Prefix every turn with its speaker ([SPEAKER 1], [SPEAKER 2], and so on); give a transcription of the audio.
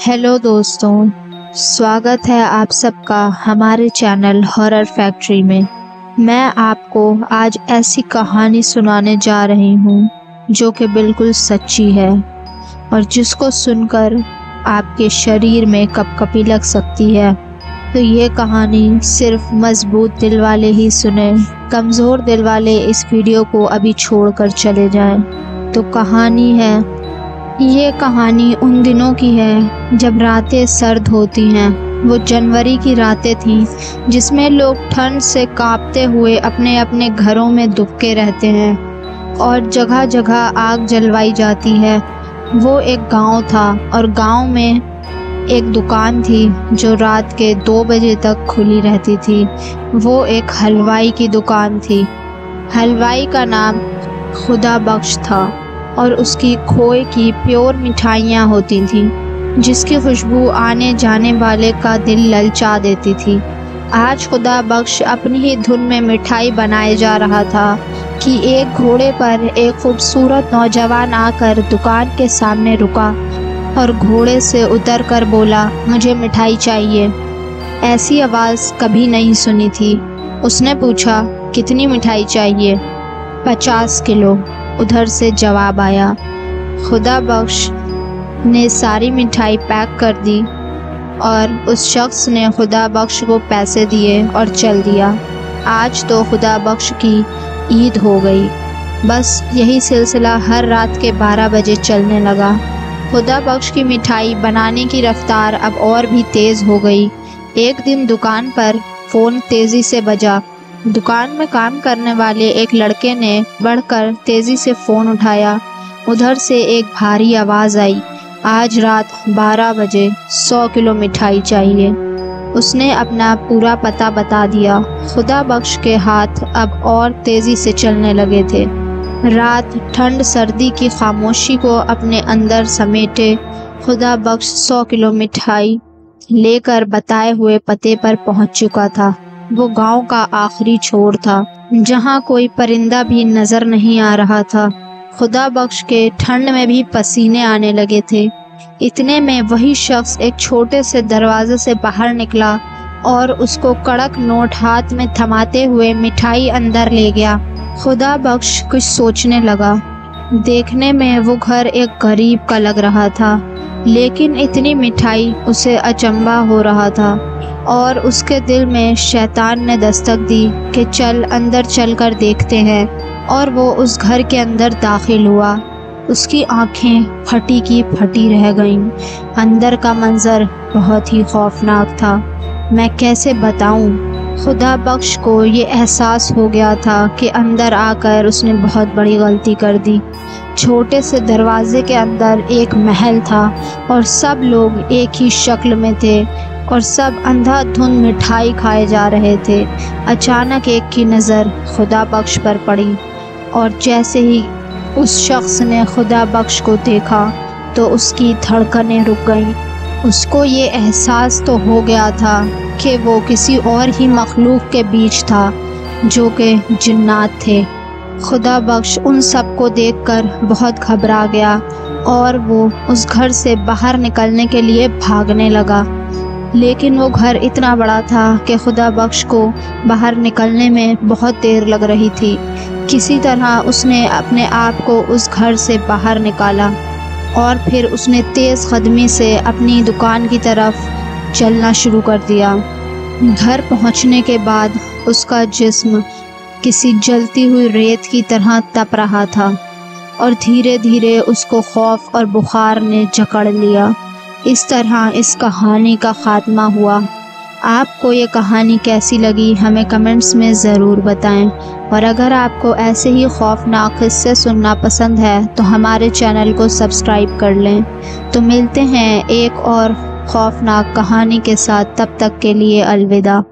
[SPEAKER 1] Hello दोस्तों, स्वागत है आप सबका हमारे चैनल हॉरर फैक्ट्री में। मैं आपको आज ऐसी कहानी सुनाने जा रही हूँ जो कि बिल्कुल सच्ची है और जिसको सुनकर आपके शरीर में कपकपी लग सकती है। तो ये कहानी सिर्फ मजबूत दिल वाले ही सुने, कमज़ोर दिल वाले इस वीडियो को अभी छोड़कर चले जाएं। तो कहानी है, ये कहानी उन दिनों की है जब रातें सर्द होती हैं। वो जनवरी की रातें थीं जिसमें लोग ठंड से कांपते हुए अपने अपने घरों में दुबके रहते हैं और जगह जगह आग जलवाई जाती है। वो एक गांव था और गांव में एक दुकान थी जो रात के 2 बजे तक खुली रहती थी। वो एक हलवाई की दुकान थी। हलवाई का नाम खुदा बख्श था और उसकी खोए की प्योर मिठाइयाँ होती थीं जिसकी खुशबू आने जाने वाले का दिल ललचा देती थी। आज खुदा बख्श अपनी ही धुन में मिठाई बनाए जा रहा था कि एक घोड़े पर एक खूबसूरत नौजवान आकर दुकान के सामने रुका और घोड़े से उतरकर बोला, मुझे मिठाई चाहिए। ऐसी आवाज़ कभी नहीं सुनी थी। उसने पूछा, कितनी मिठाई चाहिए? 50 किलो, उधर से जवाब आया। खुदा बख्श ने सारी मिठाई पैक कर दी और उस शख्स ने खुदा बख्श को पैसे दिए और चल दिया। आज तो खुदा बख्श की ईद हो गई। बस यही सिलसिला हर रात के 12 बजे चलने लगा। खुदा बख्श की मिठाई बनाने की रफ्तार अब और भी तेज़ हो गई। एक दिन दुकान पर फ़ोन तेज़ी से बजा। दुकान में काम करने वाले एक लड़के ने बढ़कर तेज़ी से फ़ोन उठाया। उधर से एक भारी आवाज़ आई, आज रात 12 बजे 100 किलो मिठाई चाहिए। उसने अपना पूरा पता बता दिया। खुदा बख्श के हाथ अब और तेज़ी से चलने लगे थे। रात ठंड सर्दी की खामोशी को अपने अंदर समेटे खुदा बख्श 100 किलो मिठाई लेकर बताए हुए पते पर पहुंच चुका था। वो गांव का आखिरी छोर था जहां कोई परिंदा भी नजर नहीं आ रहा था। खुदा बख्श के ठंड में भी पसीने आने लगे थे। इतने में वही शख्स एक छोटे से दरवाजे से बाहर निकला और उसको कड़क नोट हाथ में थमाते हुए मिठाई अंदर ले गया। खुदा बख्श कुछ सोचने लगा। देखने में वो घर एक गरीब का लग रहा था, लेकिन इतनी मिठाई उसे अचंभा हो रहा था और उसके दिल में शैतान ने दस्तक दी कि चल अंदर चलकर देखते हैं। और वो उस घर के अंदर दाखिल हुआ। उसकी आंखें फटी की फटी रह गईं। अंदर का मंजर बहुत ही खौफनाक था। मैं कैसे बताऊं? खुदा बख्श को ये एहसास हो गया था कि अंदर आकर उसने बहुत बड़ी गलती कर दी। छोटे से दरवाजे के अंदर एक महल था और सब लोग एक ही शक्ल में थे और सब अंधाधुंध मिठाई खाए जा रहे थे। अचानक एक की नज़र खुदा बख्श पर पड़ी और जैसे ही उस शख्स ने खुदा बख्श को देखा तो उसकी धड़कनें रुक गईं। उसको ये एहसास तो हो गया था कि वो किसी और ही मखलूक के बीच था जो कि जिन्नात थे। खुदा बख्श उन सबको देखकर बहुत घबरा गया और वो उस घर से बाहर निकलने के लिए भागने लगा। लेकिन वो घर इतना बड़ा था कि खुदा बख्श को बाहर निकलने में बहुत देर लग रही थी। किसी तरह उसने अपने आप को उस घर से बाहर निकाला और फिर उसने तेज़ कदमी से अपनी दुकान की तरफ चलना शुरू कर दिया। घर पहुंचने के बाद उसका जिस्म किसी जलती हुई रेत की तरह तप रहा था और धीरे धीरे उसको खौफ और बुखार ने जकड़ लिया। इस तरह इस कहानी का ख़ात्मा हुआ। आपको ये कहानी कैसी लगी हमें कमेंट्स में ज़रूर बताएं और अगर आपको ऐसे ही खौफनाक किस्से सुनना पसंद है तो हमारे चैनल को सब्सक्राइब कर लें। तो मिलते हैं एक और खौफनाक कहानी के साथ, तब तक के लिए अलविदा।